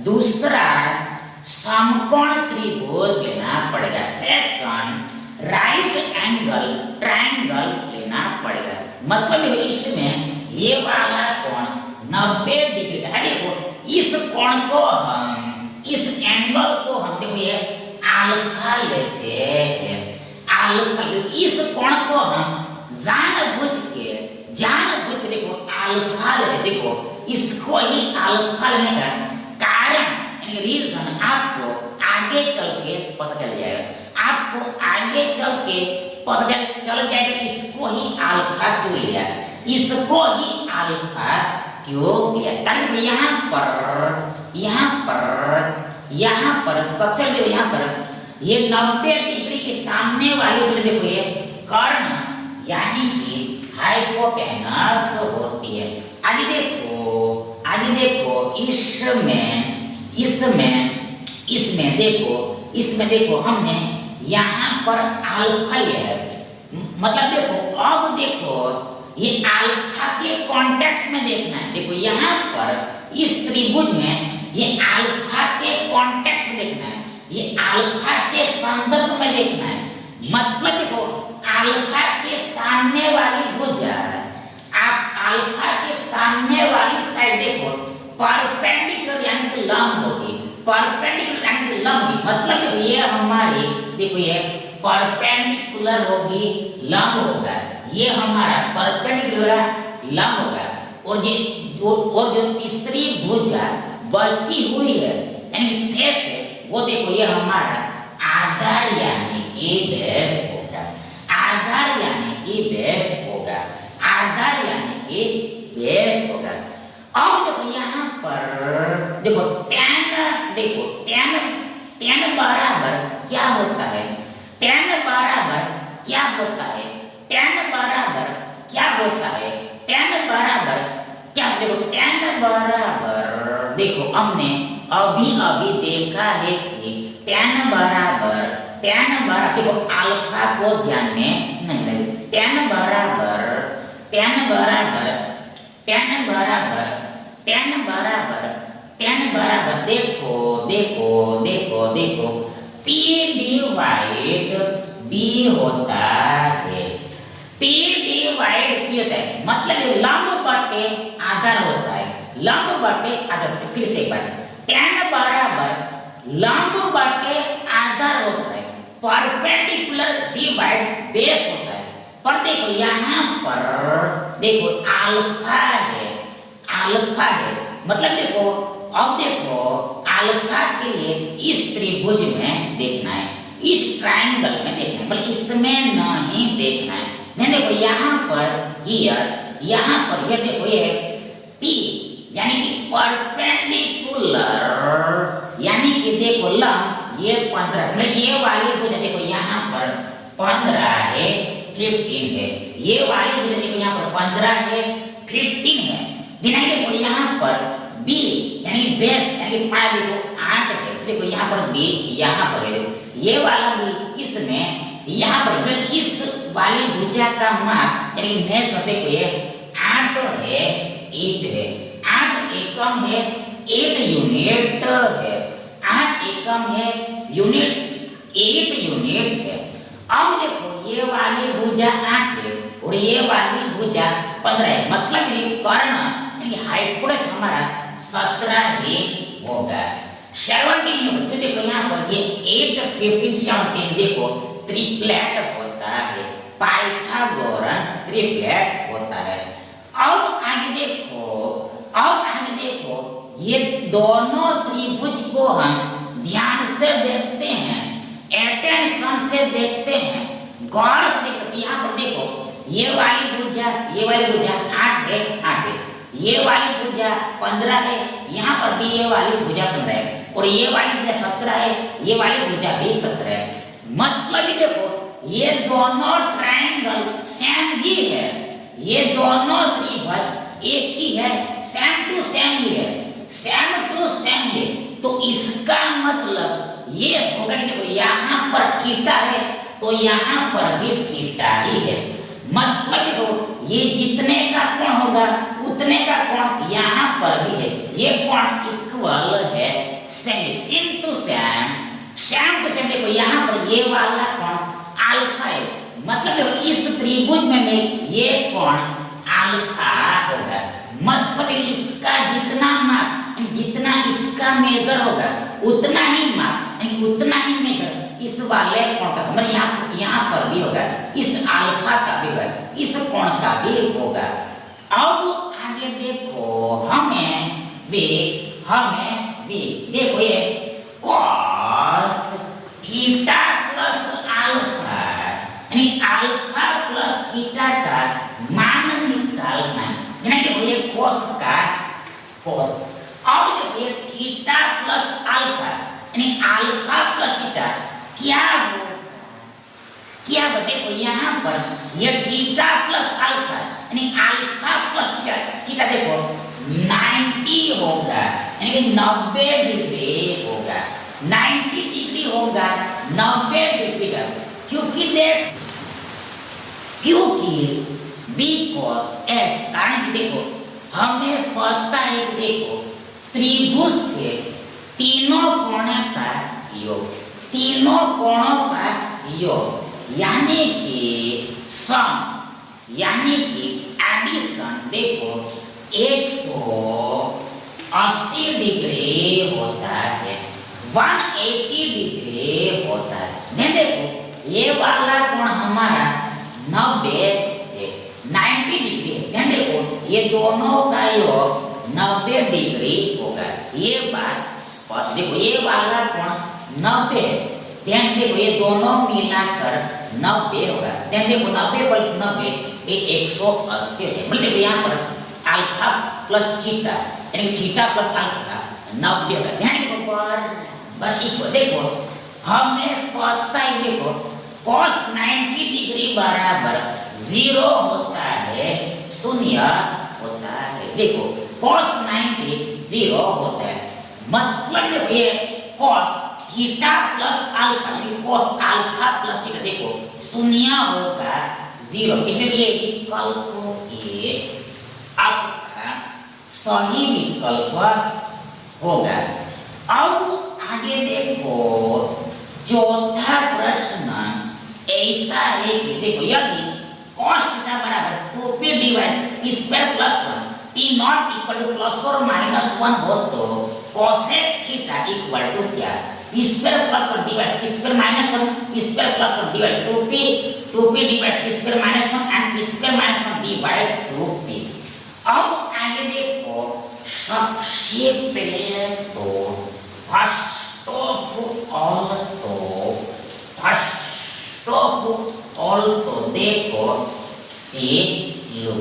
दूसरा समकोण त्रिभुज लेना पड़ेगा, सेकंड राइट एंगल ट्रायंगल लेना पड़ेगा। मतलब इसमें ये वाला कोण 90 डिग्री का, देखो इस कोण को हम, इस एंगल को हम देखो ये अल्फा लेते हैं, अल्फा। इस कोण को हम जानबूझ के देखो अल्फा लेते, देखो इसको ही अल्फा लेने का कारण यानी रीजन आपको आगे चल के पता चल जाएगा, आपको आगे चल के पता चल जाएगा इसको ही अल्फा क्यों लिया, इसको ही अल्फा क्यों लिया। ताकि यहाँ पर सबसे पहले यहाँ पर ये 90 डिग्री के सामने वाली देखो ये कर्ण यानी कि हाइपोटेनस होती है। आगे देखो इसमें देखो हमने यहाँ पर अल्फा लिया है, मतलब देखो ये अल्फा के कॉन्टेक्स्ट में देखना है। देखो यहाँ पर इस त्रिभुज में ये अल्फा के कॉन्टेक्स्ट में देखना है, ये अल्फा के संदर्भ में देखना है। मतलब देखो अल्फा के सामने वाली भुजा, आप अल्फा के सामने वाली साइड देखो परपेंडिकुलर यानी कि लंब होगी, परपेंडिकुलर यानी कि लंब, मतलब देखो ये हमारी देखो ये परपेंडिकुलर होगी लंब होगा, ये हमारा परपेंडिकुलर लंब होगा। और जो तीसरी भुजा बची हुई है यानी शेष है वो देखो ये हमारा आधार यानी कि बेस होगा, आधार यानी कि बेस होगा, आधार यानी कि बेस होगा। अब देखो यहाँ पर देखो tan बराबर क्या होता है, tan बराबर क्या होता है, tan बराबर क्या होता है, tan बराबर क्या, देखो tan बराबर देखो हमने अभी देखा है कि tan बराबर देखो अल्फा को ध्यान में नहीं लगे, tan बराबर देखो P डिवाइड B होता है, P डिवाइड B होता है, मतलब लंब बटे आधार होता है, लंब बटे आधार। फिर से एक बार tan बराबर लंब बटे आधार होता है, परपेंडिकुलर डिवाइड बेस होता है। पर देखो यहाँ पर देखो अल्फा है, मतलब देखो अल्फा के लिए इस त्रिभुज में देखना है, इस ट्रायंगल में देखना है, बल्कि इसमें नहीं देखना है। देखो यहाँ पर ये देखो ये P यानी कि परपेंडिकुलर यानी कि देखो लंब ये 15, मतलब ये वाली भुजा देखो यहाँ पर 15 है 15 है, ये वाली भुजा देखो यहाँ पर 15 है 15 है। देखो यहाँ पर B यानी बेस यानी पाया देखो 8 है, देखो यहाँ पर B यहाँ पर है, ये वाला भी इसमें यहाँ पर इस वाली भुजा का माप यानी मेष देखो ये 8 है 8 है, 8 एकम है 8 यूनिट है, 8 एकम है यूनिट 8 यूनिट है। अब देखो ये वाली भुजा 8 है और ये वाली भुजा 15 है, मतलब ये कर्ण यानी हाइपोटेनस हमारा 17 ही होगा, 17 ही होगा। देखो यहाँ पर ये 8 15 17 देखो ट्रिपलेट होता है, पाइथागोरन ट्रिपलेट होता है। अब आगे देखो ये दोनों त्रिभुज को हम ध्यान से देखते हैं, अटेंशन से देखते हैं, गौर से देखते हैं। यहाँ पर देखो ये वाली भुजा 8 है 8 है, ये वाली भुजा 15 है, यहाँ पर भी ये वाली भुजा 15 है और ये वाली भुजा 17 है, ये वाली भुजा भी 17 है। मतलब देखो ये दोनों ट्रायंगल सेम ही है, ये दोनों त्रिभुज एक ही है, सेम टू सेम ही है, सेम टू सेम है। तो इसका मतलब ये होगा कि देखो यहाँ पर थीटा है तो यहाँ पर भी थीटा ही है, मतलब देखो ये जितने का कोण होगा उतने का कोण यहाँ पर भी है, ये कोण इक्वल है सेम टू सेम देखो यहाँ पर ये वाला कोण अल्फा है, मतलब देखो इस त्रिभुज में ये कोण अल्फा होगा, मतलब इसका जितना माप जितना इसका मेजर होगा उतना ही माप उतना ही मेजर इस वाले कोण का, मतलब यहाँ पर भी होगा, इस अल्फा का भी होगा, इस कोण का भी होगा। अब आगे देखो हमें वे देखो ये cos थीटा प्लस अल्फा यानी अल्फा प्लस थीटा का मान निकालना है। देखो ये cos का cos, अब देखो ये थीटा प्लस अल्फा यानी अल्फा प्लस थीटा क्या होगा, देखो यहाँ पर ये थीटा प्लस अल्फा यानी अल्फा प्लस थीटा देखो 90 होगा, यानी कि 90 डिग्री होगा, 90 डिग्री होगा, 90 डिग्री का, क्योंकि बिकॉज एस कारण कि देखो हमें पता है कि देखो त्रिभुज के तीनों कोणों का योग यानी कि सम यानी कि एडिशन देखो 180 डिग्री होता है, 180 डिग्री होता है। देखो ये वाला कोण हमारा 90 है, 90 डिग्री है। ध्यान देखो ये दोनों का योग 90 डिग्री होगा, ये बात स्पष्ट। देखो ये वाला कोण 90 है, ध्यान देखो ये दोनों मिलाकर 90 होगा। ध्यान देखो 90 पर 90 ये 180 है, मतलब यहाँ पर अल्फा प्लस थीटा यानी थीटा प्लस अल्फा 90 होगा। ध्यान देखो बराबर इक्वल, देखो हमें पता है देखो cos 90 डिग्री बराबर 0 होता है, शून्य होता है। देखो cos 90 0 होता है, मतलब देखो ये cos थीटा प्लस अल्फा यानी cos अल्फा प्लस थीटा देखो शून्य होगा 0, इसलिए विकल्प ए आपका सही विकल्प होगा। अब आगे देखो चौथा प्रश्न ऐसा है कि देखो यदि cos थीटा बराबर 2p divide p square plus 1 p not equal two plus और माइनस 1 हो तो cosec थीटा इक्वल टू क्या, p square plus 1 divide p square minus 1 p square plus 1 divide 2p divide p square minus 1 and p square minus 1 divide 2p। अब आगे देखो सबसे पहले तो फर्स्ट ऑफ ऑल तो देखो सी लो,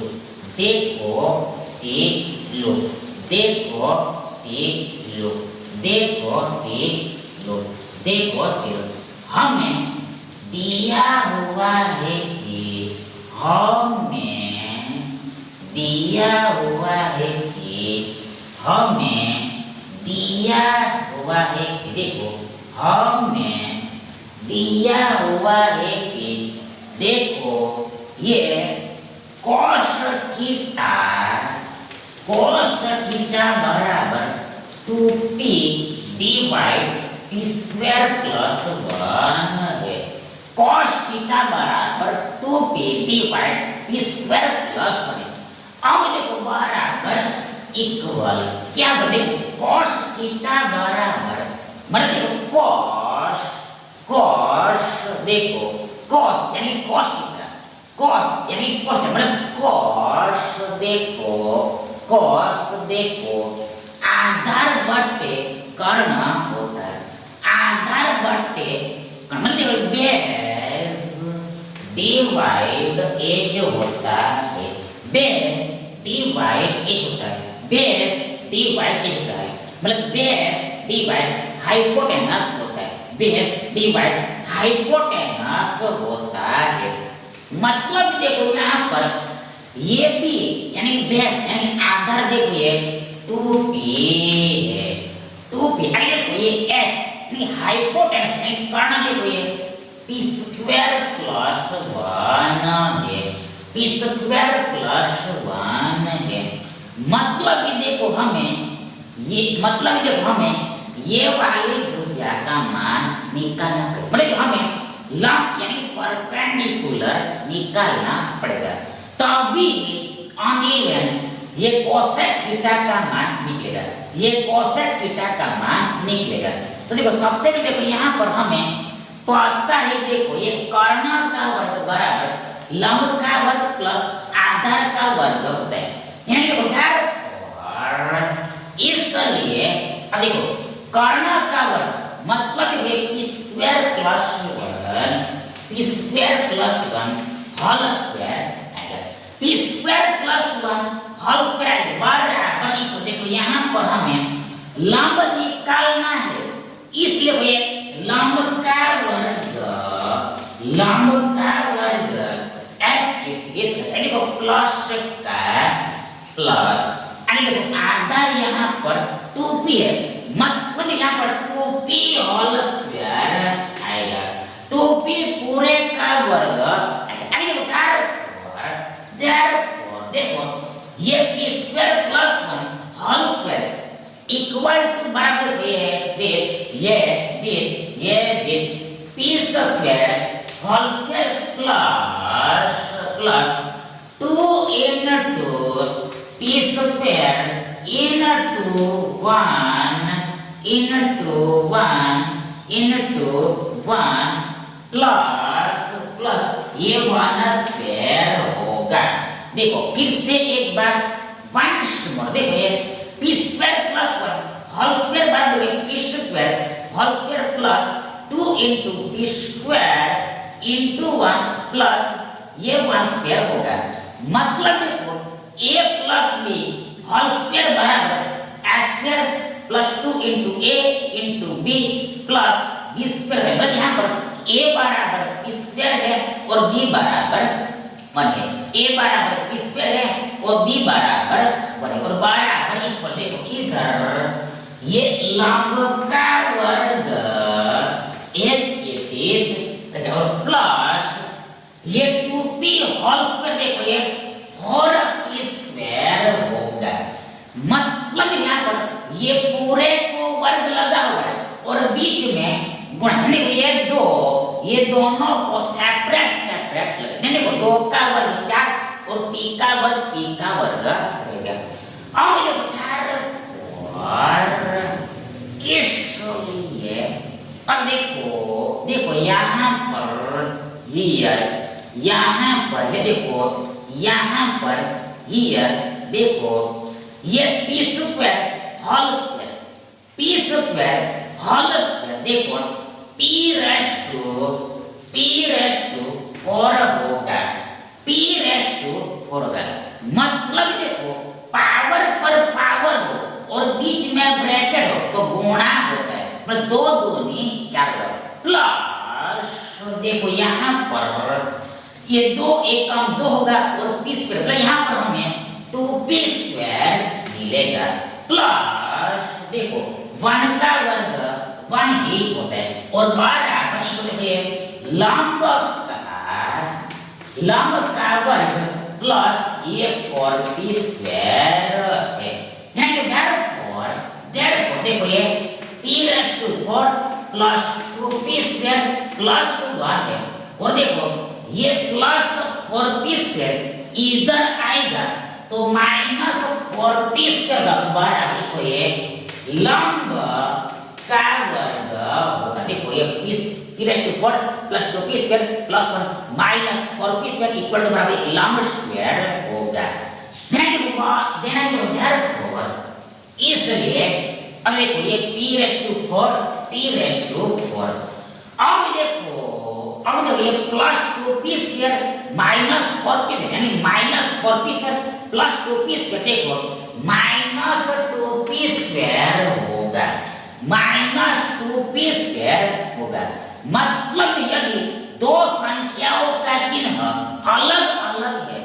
हमें दिया हुआ है कि देखो ये cos थीटा बराबर 2p divide p square plus 1 है, cos थीटा बराबर 2p divide p square plus 1 है। अब देखो बराबर इक्वल क्या बने, cos थीटा बराबर मतलब देखो cos देखो cos यानी cos थीटा, cos यानी cos मतलब cos देखो आधार बट्टे कर्ण होता है, आधार बट्टे कर्ण मतलब बेस डिवाइड एज होता है, बेस डिवाइड एज होता है, बेस डिवाइड एज होता है, मतलब बेस डिवाइड हाइपोटेनस होता है, बेस डिवाइड हाइपोटेनस होता है। मतलब देखो यहाँ पर ये भी यानी बेस यानी आधार देखो ये 2p है, 2p आगे देखो ये h यानी हाइपोटेनस यानी कर्ण देखो ये p स्क्वायर प्लस 1 है, p स्क्वायर प्लस 1 है। मतलब कि देखो हमें ये मतलब कि देखो हमें ये वाली भुजा का मान निकालना पड़ेगा, मतलब हमें लंब यानी परपेंडिकुलर निकालना पड़ेगा, तभी ओनली व्हेन ये कोसेक थीटा का मान निकलेगा, ये कोसेक थीटा का मान निकलेगा। तो देखो सबसे पहले देखो यहाँ पर हमें पता है, देखो ये कर्ण का वर्ग बराबर लंब का वर्ग प्लस आधार का वर्ग होता है, यानी देखो इसलिए अब देखो कर्ण का वर्ग मतलब है p square plus 1 whole square आएगा, p square plus 1 whole square बराबर इक्वल, देखो यहाँ पर हमें लंब निकालना है, इसलिए ये लंब का वर्ग एस इस देखो प्लस का प्लस देखो आधार यहाँ पर 2p है, मतलब यहाँ पर 2p होल स्क्वायर आएगा, 2p पूरे का वर्ग आएगा। देखो ये p square plus 1 whole square equal to बराबर ये p square whole square plus 2 into p square into 1 plus ये 1 स्क्वायर होगा। देखो फिर से एक बार वंश मोर देखो ये p square plus 1 whole square बात हो p square whole square plus 2 into p square into 1 plus ये 1 स्क्वायर होगा, मतलब देखो a plus b whole square बराबर a square plus 2 into a into b plus b square है, मतलब यहाँ पर a बराबर p स्क्वायर है और b बराबर 1 है, a बराबर p स्क्वायर है और b बराबर 1 है, और बराबर इक्वल देखो इधर ये लंब का वर्ग एस और प्लस ये 2p होल स्क्वायर देखो ये 4p स्क्वायर होगा, मतलब यहाँ पर ये पूरे को वर्ग लगा हुआ है और बीच में गुणा, ये दोनों को सेपरेट देखो 2 का वर्ग 4 और p का वर्ग रहेगा। अब देखो इसलिए अब देखो यहाँ पर हियर है, देखो यहाँ पर हियर देखो ये p स्क्वायर होल स्क्वायर देखो p रेस टू 4 होगा, मतलब देखो पावर पर पावर हो और बीच में ब्रैकेट हो तो गुणा होता है, मतलब 2 दूनी 4 प्लस देखो यहाँ पर ये 2 एकम 2 होगा और p स्क्वायर, मतलब यहाँ पर हमें 2p स्क्वायर मिलेगा, प्लस देखो 1 का वर्ग 1 ही होता है और बराबर लंब का वर्ग प्लस ये 4p स्क्वायर है, therefore देखो ये p raise to 4 plus 2p square plus 1 है, और देखो ये प्लस 4p स्क्वायर इधर आएगा तो माइनस 4p स्क्वायर बराबर को ये लंब का वर्ग होगा, देखो ये p raise to 4 plus 2p square plus 1 minus 4p square equal to बराबर लंब स्क्वायर होगा। therefore इसलिए अब देखो ये p रेस टू 4 अब देखो ये plus 2p square minus 4p square यानी minus 4p square plus 2p square देखो माइनस 2p स्क्वायर होगा, मतलब यदि 2 संख्याओं का चिन्ह अलग है,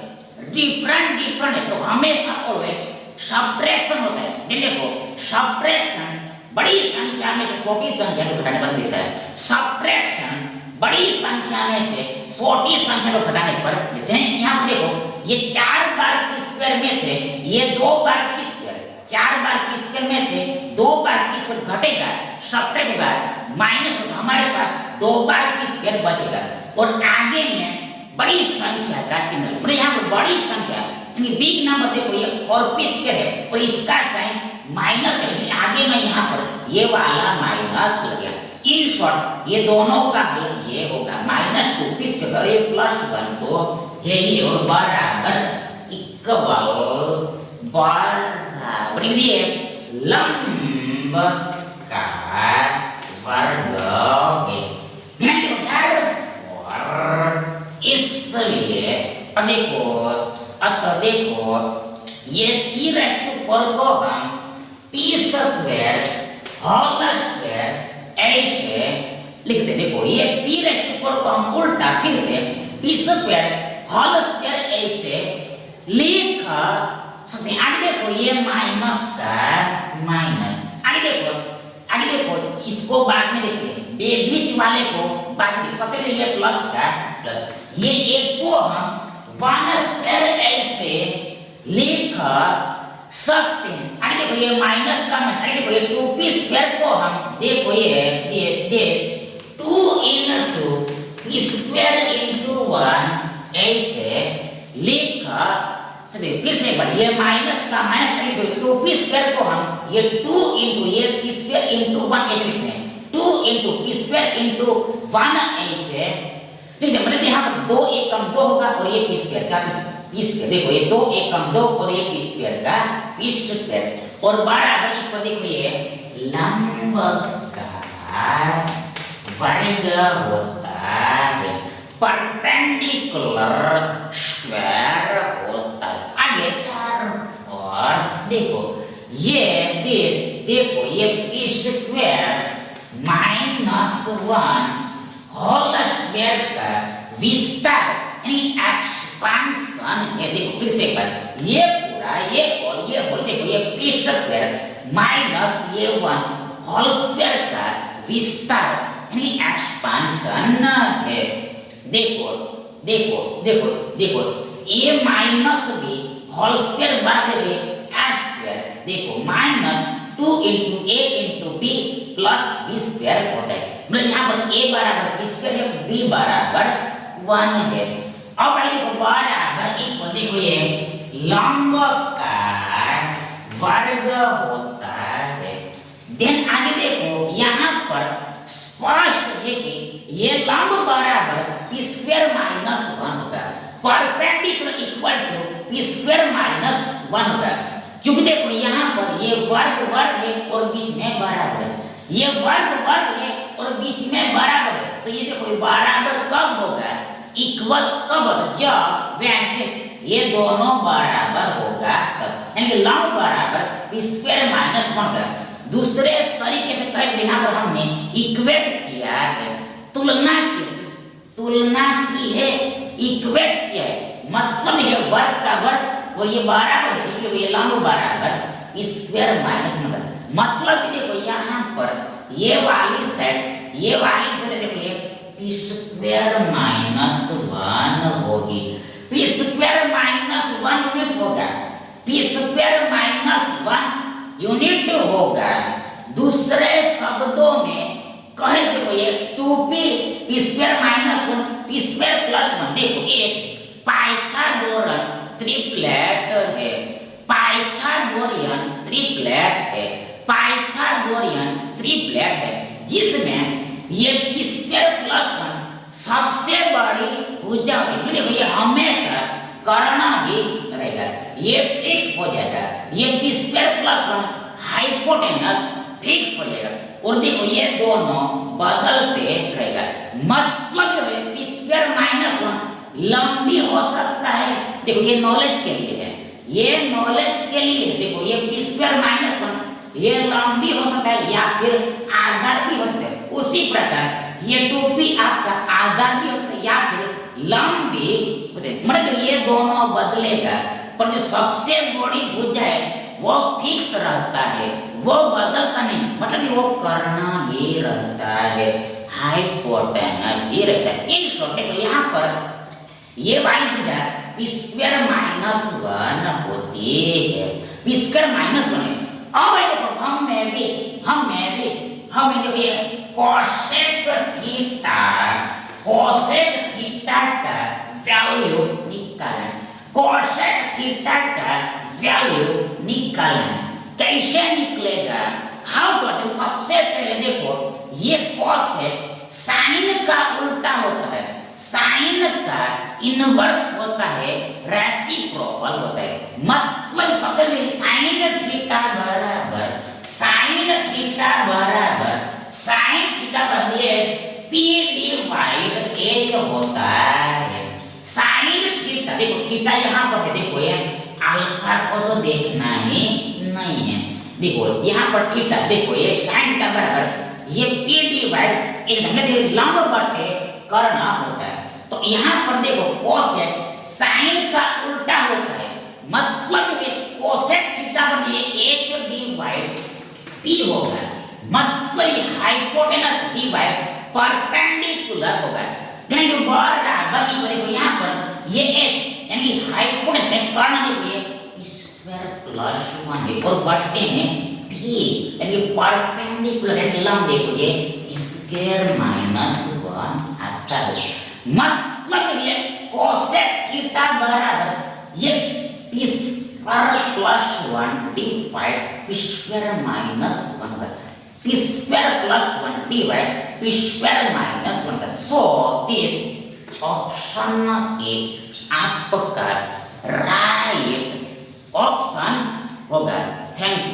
डिफरेंट है तो हमेशा ऑलवेज सब्ट्रैक्शन होता है। देखो सब्ट्रैक्शन बड़ी संख्या में से छोटी संख्या को घटाने पर देता है, सब्ट्रैक्शन बड़ी संख्या में से छोटी संख्या को घटाने पर लेते हैं। यहाँ पर देखो ये 4 बार पी स्क्वायर में से ये 2 बार पी स्क्वायर, 4 बार पी स्क्वायर में से 2 बार पी स्क्वायर घटेगा, सब्ट्रैक्ट होगा, माइनस होगा, हमारे पास 2 बार पी स्क्वायर बचेगा और आगे में बड़ी संख्या का चिन्ह, मतलब यहाँ पर बड़ी संख्या यानी बिग नंबर देखो ये 4 पी स्क्वायर है और इसका साइन माइनस है, इसलिए आगे में यहाँ पर ये वाला माइनस लग गया। इन शॉर्ट ये दोनों का हल ये होगा -2 पी स्क्वायर और ये +1 तो है ही और बराबर इक्वल बराबर ये लंब का वर्ग है। इसलिए देखो ये p⁴ को हम p² होल स्क्वायर ऐसे लिखते। देखो ये p⁴ को हम उल्टा फिर से p² होल स्क्वायर ऐसे लिख सकते हैं। आगे देखो ये माइनस का माइनस, आगे देखो इसको बाद में देखते हैं, बीच वाले को बाद में। सबसे पहले ये प्लस का प्लस, ये एक को हम 1² ऐसे लिख सकते हैं। आगे देखो ये माइनस का माइनस, आगे देखो ये 2p² को हम देखो ये 2 into p² into 1 ऐसे लिख सकते। फिर से बढ़िए माइनस का माइनस, आगे देखो 2p² को हम ये 2 into ये p² into 1 ऐसे लिखते हैं, 2 into p² into 1 ऐसे लिखते हैं। मतलब यहाँ पर 2 एकम 2 होगा और ये p² का p², देखो ये 2 एकम 2 और ये p² का p² और बराबर इक्वल देखो ये लंब का वर्ग होता है, परपेंडिकुलर स्क्वायर होता है। आगे और देखो ये देखो ये p² -1 होल स्क्वायर का विस्तार यानी एक्सपांशन है। देखो फिर से एक बार ये पूरा ये और ये होल, देखो ये p² माइनस ये 1 होल स्क्वायर का विस्तार यानी एक्सपांशन है। देखो a minus b whole square बराबर है a², देखो -2 into a into b plus b² होता है। मतलब यहाँ पर a बराबर b² है, b बराबर 1 है। अब आइए देखो बराबर इक्वल, देखो ये लंब का वर्ग होता है। देन आगे देखो यहाँ पर स्पष्ट है कि ये लंब बराबर p² -1 होगा, परपेंडिकुलर इक्वल टू p² -1 होगा, क्योंकि देखो यहाँ पर ये वर्ग है और बीच में बराबर है, ये वर्ग है और बीच में बराबर है। तो ये देखो बराबर कब होगा, इक्वल कब होगा, जब वैन ये दोनों बराबर होगा तब, यानी लंब बराबर p² -1 होगा। दूसरे तरीके से कहे यहाँ पर हमने इक्वेट किया है, तुलना की है, इक्वेट किया है, मतलब ये वर्ग का वर्ग और ये बराबर है, इसलिए ये लंब बराबर p² -1। मतलब देखो यहाँ पर ये वाली सेट ये वाली देखो ये p² -1 होगी, p² -1 यूनिट होगा, p² -1 यूनिट होगा। दूसरे शब्दों में कहे देखो ये 2p p² -1 p² +1, देखो एक पाइथागोरन ट्रिपलेट है, जिसमें ये p² +1 सबसे बड़ी भुजा होगी। देखो ये हमेशा करना ही रहेगा, ये फिक्स हो जाएगा, ये p² +1 हाइपोटेनस फिक्स हो जाएगा और देखो ये दोनों बदलते रहेगा। मतलब जो है p² -1 लंबी हो सकता है, देखो ये नॉलेज के लिए है, ये नॉलेज के लिए देखो ये p² -1 ये लंबी हो सकता है या फिर आधार भी हो सकता है। उसी प्रकार ये 2p आपका आधार भी हो सकता है या फिर लंबी, मतलब ये दोनों बदलेगा, पर जो सबसे बड़ी भुजा है वो फिक्स रहता है, वो बदलता नहीं, मतलब वो करना ही रहता है, हाइपोटेनस ये रहता है। इन शॉर्ट देखो यहाँ पर ये वाली भुजा पी स्क्वायर माइनस 1 होती है, पी स्क्वायर माइनस 1 है। अब देखो हम में भी देखो ये कोसेक थीटा का वैल्यू निकालना, कोसेक थीटा का वैल्यू निकालना। कैसे निकलेगा, हाउ टू डू? सबसे पहले देखो ये cos है, साइन का उल्टा होता है, साइन का इनवर्स होता है, रेसिप्रोकल होता है। मतलब सबसे पहले साइन थीटा बराबर बदले p डिवाइड h होता है। साइन थीटा देखो, थीटा यहाँ पर है, देखो ये अल्फा को तो देखना ही नहीं है। देखो यहाँ पर थीटा, देखो ये साइन थीटा बराबर ये p डिवाइड h मतलब लंब बटे करना होता है। तो यहाँ पर देखो cos है, साइन का उल्टा होता है, मतलब इस कोसेक थीटा बने h डिवाइड p होगा, मतलब हाइपोटेनस डिवाइड परपेंडिकुलर होगा। जो बराबर देखो यहाँ पर ये h यानी हाइपोटेनस में कर्ण देखो ये स्क्वायर प्लस 1 है और बचते हैं p यानी परपेंडिकुलर यानी लंब देखो ये स्क्वायर माइनस 1 आता है। मतलब ये कोसेक थीटा बराबर ये p square plus 1 divide p square minus 1 का, p square plus 1 divide p square minus 1 का। सो दिस ऑप्शन ए आपका राइट ऑप्शन होगा। Thank you.